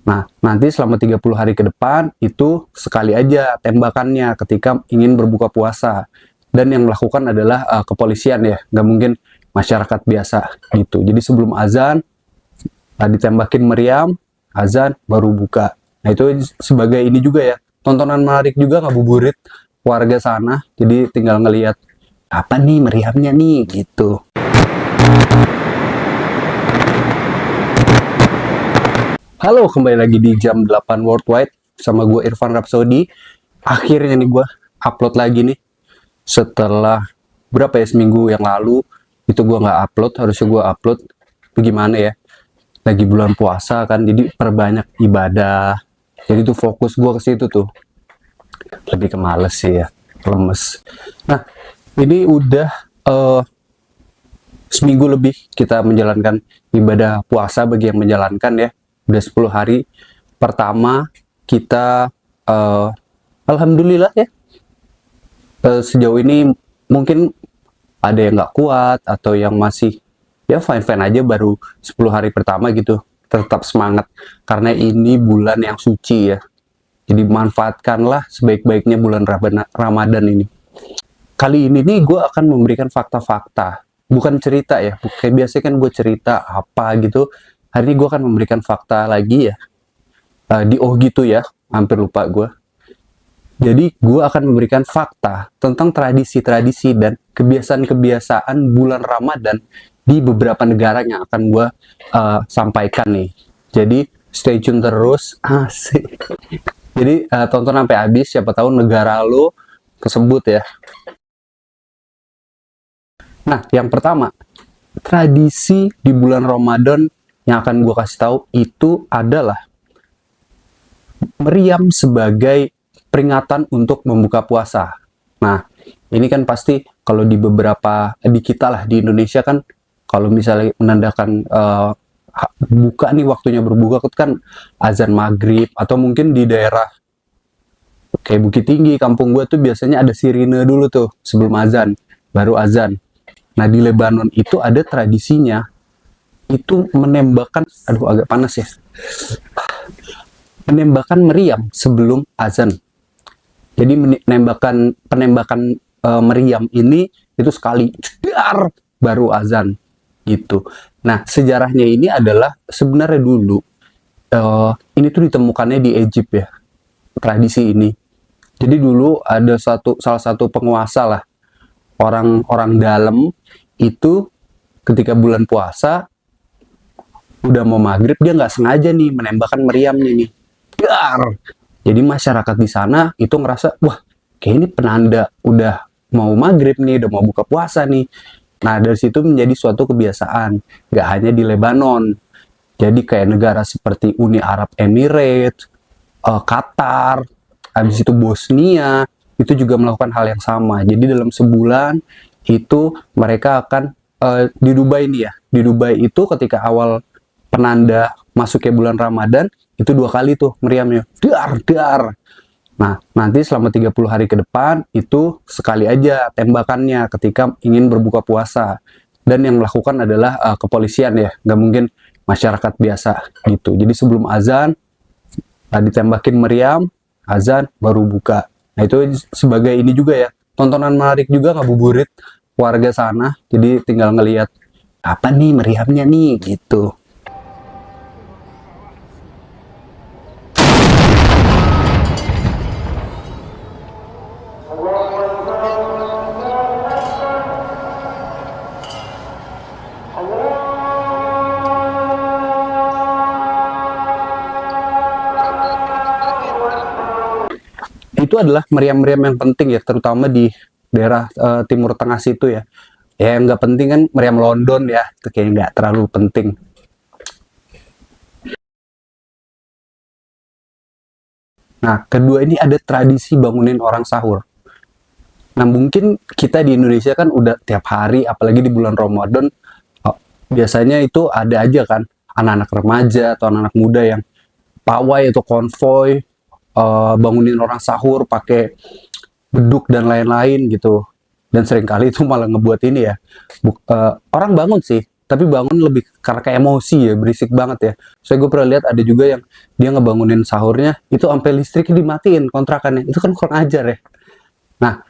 Nah, nanti selama 30 hari ke depan itu sekali aja tembakannya ketika ingin berbuka puasa. Dan yang melakukan adalah kepolisian ya, nggak mungkin masyarakat biasa gitu. Jadi sebelum azan ditembakin meriam, azan baru buka. Nah itu sebagai ini juga ya, tontonan menarik juga ngabuburit warga sana. Jadi tinggal ngelihat apa nih meriamnya nih gitu. Halo, kembali lagi di jam 8 Worldwide sama gue Irfan Rapsodi. Akhirnya nih gue upload lagi nih setelah berapa ya, seminggu yang lalu itu gue nggak upload. Harusnya gue upload. Bagaimana ya, lagi bulan puasa kan, jadi perbanyak ibadah. Jadi tuh fokus gue ke situ tuh. Lebih ke males sih ya, lemes. Nah, ini udah seminggu lebih kita menjalankan ibadah puasa bagi yang menjalankan ya. Udah 10 hari. Pertama kita alhamdulillah ya, sejauh ini mungkin ada yang nggak kuat atau yang masih ya fine-fine aja baru 10 hari pertama gitu. Tetap semangat karena ini bulan yang suci ya. Jadi manfaatkanlah sebaik-baiknya bulan Ramadan ini. Kali ini nih gue akan memberikan fakta-fakta, bukan cerita ya. Kayak biasanya kan gue cerita apa gitu. Hari ini gue akan memberikan fakta lagi ya. Di gitu ya, hampir lupa gue. Jadi gue akan memberikan fakta tentang tradisi-tradisi dan kebiasaan-kebiasaan bulan Ramadan di beberapa negara yang akan gue sampaikan nih. Jadi stay tune terus, asik. Jadi tonton sampai habis, siapa tahu negara lo kesebut ya. Nah, yang pertama, tradisi di bulan Ramadan yang akan gue kasih tahu itu adalah meriam sebagai peringatan untuk membuka puasa. Nah, ini kan pasti kalau di beberapa, di kita lah, di Indonesia kan, kalau misalnya menandakan buka nih, waktunya berbuka itu kan azan maghrib, atau mungkin di daerah kayak Bukit Tinggi, kampung gue tuh biasanya ada sirine dulu tuh sebelum azan, baru azan. Nah di Lebanon itu ada tradisinya, itu menembakkan, aduh agak panas ya, menembakkan meriam sebelum azan. Jadi penembakan meriam ini itu sekali, dar, baru azan gitu. Nah sejarahnya ini adalah sebenarnya dulu ini tuh ditemukannya di Egypt ya, tradisi ini. Jadi dulu ada salah satu penguasa lah, orang-orang dalam itu ketika bulan puasa udah mau maghrib dia nggak sengaja nih menembakkan meriamnya nih, dar. Jadi masyarakat di sana itu ngerasa, wah kayak ini penanda udah mau maghrib nih, udah mau buka puasa nih. Nah dari situ menjadi suatu kebiasaan, nggak hanya di Lebanon. Jadi kayak negara seperti Uni Arab Emirates, Qatar, habis itu Bosnia, itu juga melakukan hal yang sama. Jadi dalam sebulan itu mereka akan di Dubai nih ya. Di Dubai itu ketika awal penanda masuknya bulan Ramadan, itu 2 kali tuh meriamnya. Dar, dar. Nah, nanti selama 30 hari ke depan itu sekali aja tembakannya ketika ingin berbuka puasa. Dan yang melakukan adalah kepolisian ya, nggak mungkin masyarakat biasa gitu. Jadi sebelum azan ditembakin meriam, azan baru buka. Nah itu sebagai ini juga ya, tontonan menarik juga ngabuburit warga sana. Jadi tinggal ngelihat apa nih meriamnya nih gitu. Itu adalah meriam-meriam yang penting ya, terutama di daerah Timur Tengah situ ya. Ya yang nggak penting kan meriam London ya, itu kayak nggak terlalu penting. Nah, kedua ini ada tradisi bangunin orang sahur. Nah, mungkin kita di Indonesia kan udah tiap hari, apalagi di bulan Ramadan, biasanya itu ada aja kan anak-anak remaja atau anak-anak muda yang pawai atau konvoy bangunin orang sahur pakai beduk dan lain-lain gitu. Dan seringkali itu malah ngebuat ini ya, orang bangun sih, tapi bangun lebih karena kayak emosi ya, berisik banget ya. Saya gue pernah lihat ada juga yang dia ngebangunin sahurnya itu sampai listriknya dimatiin kontrakannya, itu kan kurang ajar ya. Nah,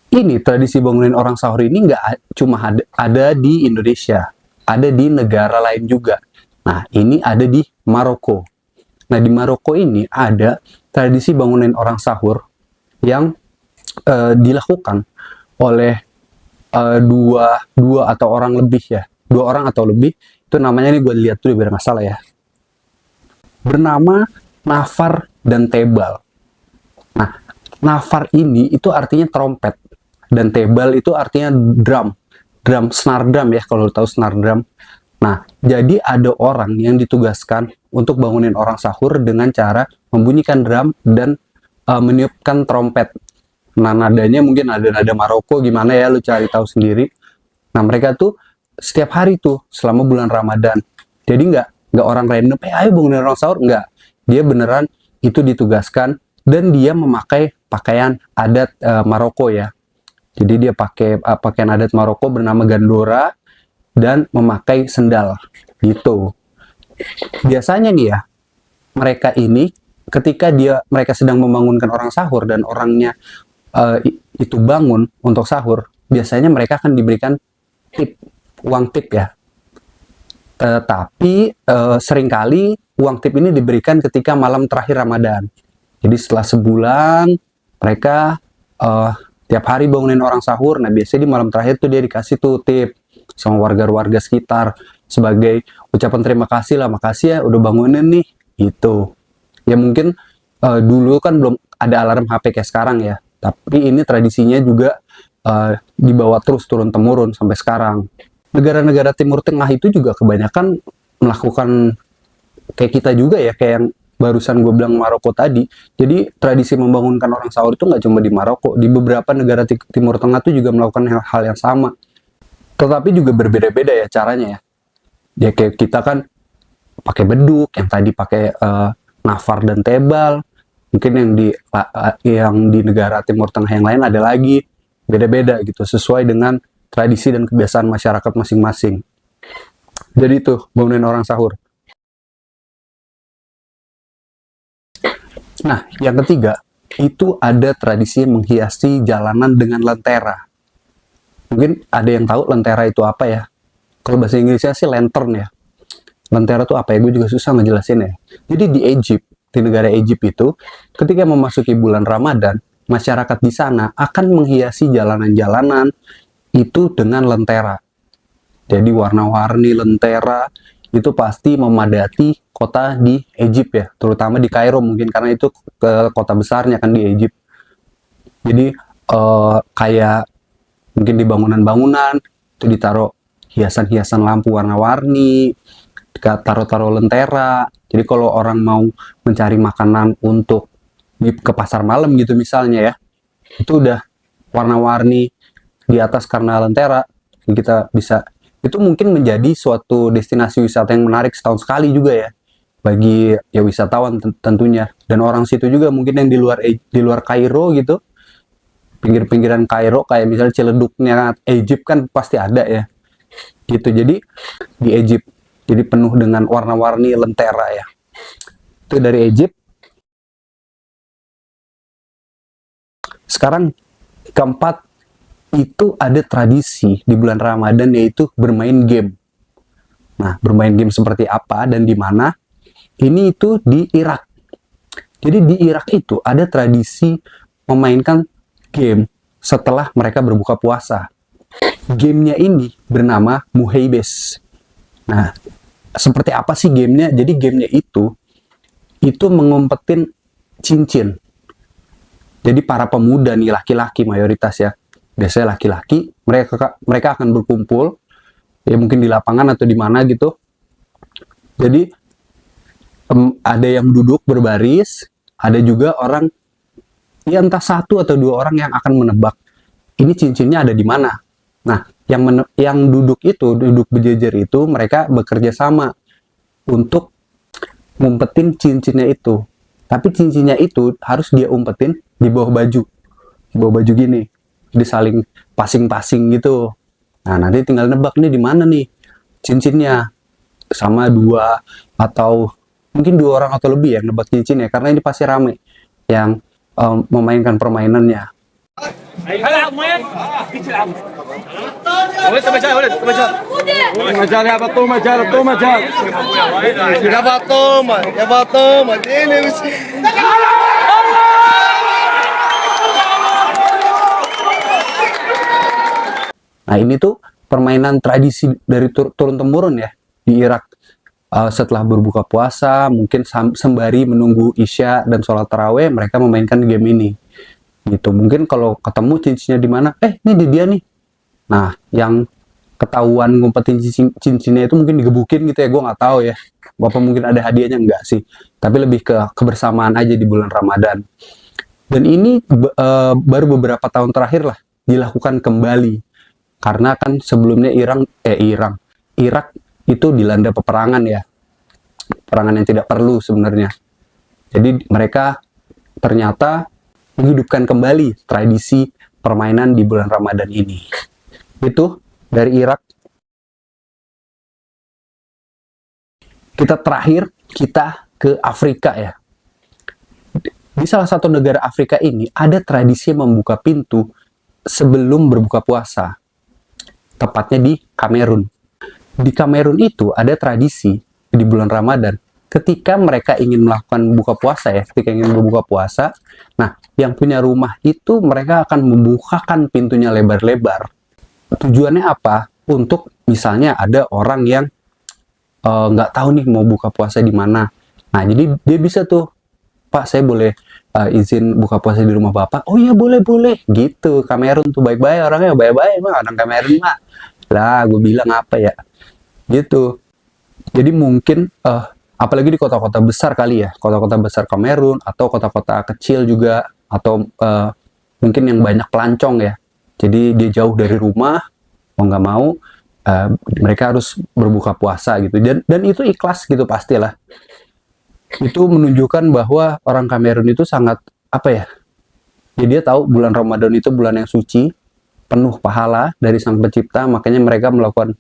ini tradisi bangunin orang sahur ini nggak cuma ada di Indonesia, ada di negara lain juga. Nah, ini ada di Maroko. Nah, di Maroko ini ada tradisi bangunin orang sahur yang dilakukan oleh dua atau orang lebih ya, 2 orang atau lebih. Itu namanya, nih gue lihat dulu biar nggak salah ya, bernama nafar dan tebal. Nah, nafar ini itu artinya trompet dan tebal itu artinya drum snare drum ya, kalau tahu snare drum. Nah, jadi ada orang yang ditugaskan untuk bangunin orang sahur dengan cara membunyikan drum dan meniupkan trompet. Nah, nadanya mungkin ada nada Maroko, gimana ya, lu cari tahu sendiri. Nah, mereka tuh setiap hari tuh selama bulan Ramadan. Jadi nggak orang random, ayo bangunin orang sahur, nggak. Dia beneran itu ditugaskan dan dia memakai pakaian adat Maroko ya. Jadi dia pakai pakaian adat Maroko bernama gandora dan memakai sendal gitu. Biasanya nih ya, mereka ini ketika mereka sedang membangunkan orang sahur dan orangnya itu bangun untuk sahur, biasanya mereka akan diberikan uang tip ya. Tapi seringkali uang tip ini diberikan ketika malam terakhir Ramadan. Jadi setelah sebulan mereka tiap hari bangunin orang sahur. Nah, biasanya di malam terakhir tuh dia dikasih tuh tip sama warga-warga sekitar sebagai ucapan terima kasih lah, makasih ya udah bangunin nih gitu. Ya mungkin dulu kan belum ada alarm HP kayak sekarang ya, tapi ini tradisinya juga dibawa terus turun-temurun sampai sekarang. Negara-negara Timur Tengah itu juga kebanyakan melakukan kayak kita juga ya, kayak yang barusan gue bilang Maroko tadi. Jadi tradisi membangunkan orang sahur itu nggak cuma di Maroko, di beberapa negara Timur Tengah itu juga melakukan hal yang sama. Tetapi juga berbeda-beda ya caranya ya. Ya kayak kita kan pakai beduk, yang tadi pakai nafar dan tebal. Mungkin yang di negara Timur Tengah yang lain ada lagi, beda-beda gitu, sesuai dengan tradisi dan kebiasaan masyarakat masing-masing. Jadi itu bangunin orang sahur. Nah, yang ketiga, itu ada tradisi menghiasi jalanan dengan lentera. Mungkin ada yang tahu lentera itu apa ya? Kalau bahasa Inggrisnya sih lantern ya. Lentera itu apa ya? Gue juga susah ngejelasin ya. Jadi di Egypt, di negara Egypt itu, ketika memasuki bulan Ramadan, masyarakat di sana akan menghiasi jalanan-jalanan itu dengan lentera. Jadi warna-warni lentera itu pasti memadati kota di Egypt ya, terutama di Kairo mungkin karena itu ke kota besarnya kan di Egypt. Jadi kayak mungkin di bangunan-bangunan itu ditaruh hiasan-hiasan lampu warna-warni, taruh-taruh lentera. Jadi kalau orang mau mencari makanan untuk ke pasar malam gitu misalnya ya, itu udah warna-warni di atas karena lentera. Kita bisa, itu mungkin menjadi suatu destinasi wisata yang menarik setahun sekali juga ya bagi ya wisatawan tentunya, dan orang situ juga mungkin yang di luar Kairo gitu, pinggir-pinggiran Kairo kayak misalnya Ciledugnya Egypt kan pasti ada ya gitu. Jadi di Egypt jadi penuh dengan warna-warni lentera ya. Itu dari Egypt. Sekarang keempat, itu ada tradisi di bulan Ramadan yaitu bermain game. Nah, bermain game seperti apa dan di mana? Ini itu di Irak. Jadi di Irak itu ada tradisi memainkan game setelah mereka berbuka puasa. Gamenya ini bernama Muhaybes. Nah, seperti apa sih gamenya? Jadi gamenya itu mengumpetin cincin. Jadi para pemuda nih, laki-laki mayoritas ya, biasanya laki-laki, mereka akan berkumpul ya mungkin di lapangan atau di mana gitu. Jadi ada yang duduk berbaris, ada juga orang ya entah 1 atau 2 orang yang akan menebak ini cincinnya ada di mana. Nah, yang duduk berjejer itu mereka bekerja sama untuk ngumpetin cincinnya itu. Tapi cincinnya itu harus dia umpetin di bawah baju. Di bawah baju gini. Jadi saling passing-passing gitu. Nah, nanti tinggal nebak nih di mana nih. cincinnya, sama 2 atau mungkin 2 orang atau lebih yang nebak cincinnya, karena ini pasti rame yang memainkan permainannya. هلعب وين؟ فيك تلعب ولد مجال ولد مجال مجال يا بطو مجال بطو مجال يا بطومه يا بطومه اديني بس Nah ini tuh permainan tradisi dari turun-temurun ya di Irak. Setelah berbuka puasa, mungkin sembari menunggu Isya dan sholat taraweh, mereka memainkan game ini. Gitu. Mungkin kalau ketemu cincinnya di mana, ini dia nih. Nah, yang ketahuan ngumpetin cincinnya itu mungkin digebukin gitu ya, gue nggak tahu ya. Bapak mungkin ada hadiahnya, enggak sih. Tapi lebih ke kebersamaan aja di bulan Ramadan. Dan ini baru beberapa tahun terakhir lah dilakukan kembali. Karena kan sebelumnya Irak itu dilanda peperangan ya. Peperangan yang tidak perlu sebenarnya. Jadi mereka ternyata menghidupkan kembali tradisi permainan di bulan Ramadan ini. Itu dari Irak. Kita ke Afrika ya. Di salah satu negara Afrika ini ada tradisi membuka pintu sebelum berbuka puasa. Tepatnya di Kamerun. Di Kamerun itu ada tradisi di bulan Ramadan ketika mereka ingin melakukan buka puasa ya, ketika ingin berbuka puasa, nah yang punya rumah itu mereka akan membukakan pintunya lebar-lebar. Tujuannya apa? Untuk misalnya ada orang yang nggak tahu nih mau buka puasa di mana. Nah jadi dia bisa tuh, Pak saya boleh izin buka puasa di rumah Bapak? Oh iya boleh gitu. Kamerun tuh baik-baik orangnya, baik-baik mah orang Kamerun mah. Lah gue bilang apa ya? Gitu. Jadi mungkin apalagi di kota-kota besar kali ya, kota-kota besar Kamerun atau kota-kota kecil juga, atau mungkin yang banyak pelancong ya. Jadi dia jauh dari rumah, mau nggak mau mereka harus berbuka puasa gitu. Dan itu ikhlas gitu pastilah. Itu menunjukkan bahwa orang Kamerun itu sangat apa ya? Jadi dia tahu bulan Ramadan itu bulan yang suci, penuh pahala dari Sang Pencipta, makanya mereka melakukan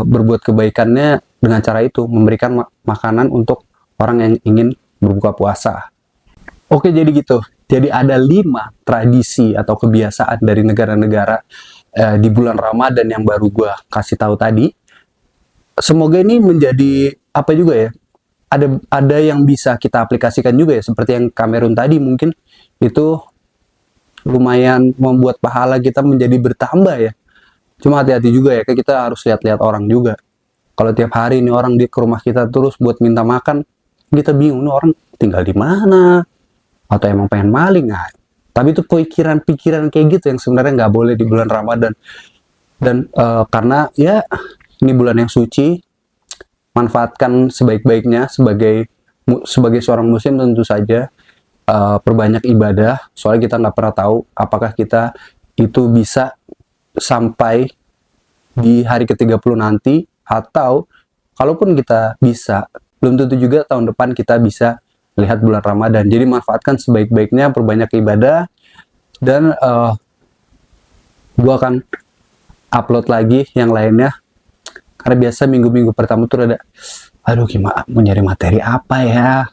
berbuat kebaikannya dengan cara itu, memberikan makanan untuk orang yang ingin berbuka puasa. Oke, jadi gitu. Jadi ada 5 tradisi atau kebiasaan dari negara-negara di bulan Ramadan yang baru gue kasih tahu tadi. Semoga ini menjadi apa juga ya? Ada yang bisa kita aplikasikan juga ya, seperti yang Kamerun tadi mungkin itu lumayan membuat pahala kita menjadi bertambah ya. Cuma hati-hati juga ya, kita harus lihat-lihat orang juga. Kalau tiap hari ini orang ke rumah kita terus buat minta makan, kita bingung nih orang tinggal di mana, atau emang pengen maling. Nah, tapi itu pikiran kayak gitu yang sebenarnya nggak boleh di bulan Ramadan. Dan karena ya ini bulan yang suci, manfaatkan sebaik-baiknya sebagai seorang muslim tentu saja. Perbanyak ibadah, soalnya kita nggak pernah tahu apakah kita itu bisa sampai di hari ke-30 nanti, atau kalaupun kita bisa, belum tentu juga tahun depan kita bisa lihat bulan Ramadan. Jadi manfaatkan sebaik-baiknya, perbanyak ibadah, dan gua akan upload lagi yang lainnya, karena biasa minggu-minggu pertama tuh ada aduh gimana mau nyari materi apa ya,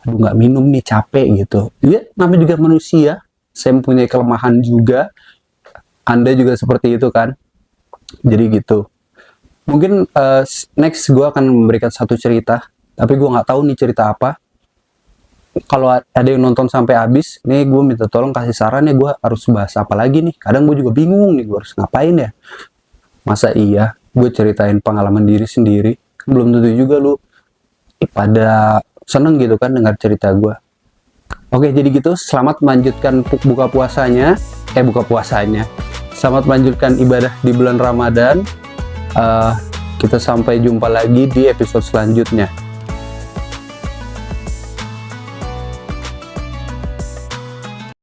aduh nggak minum nih capek gitu ya, namanya juga manusia, saya mempunyai kelemahan juga, Anda juga seperti itu kan. Jadi gitu. Mungkin next gue akan memberikan satu cerita, tapi gue nggak tahu nih cerita apa. Kalau ada yang nonton sampai habis, nih gue minta tolong kasih saran ya, gue harus bahas apa lagi nih. Kadang gue juga bingung nih, gue harus ngapain ya. Masa iya gue ceritain pengalaman diri sendiri? Belum tentu juga lu pada seneng gitu kan dengar cerita gue. Oke, jadi gitu. Selamat melanjutkan buka puasanya. Selamat melanjutkan ibadah di bulan Ramadan. Kita sampai jumpa lagi di episode selanjutnya.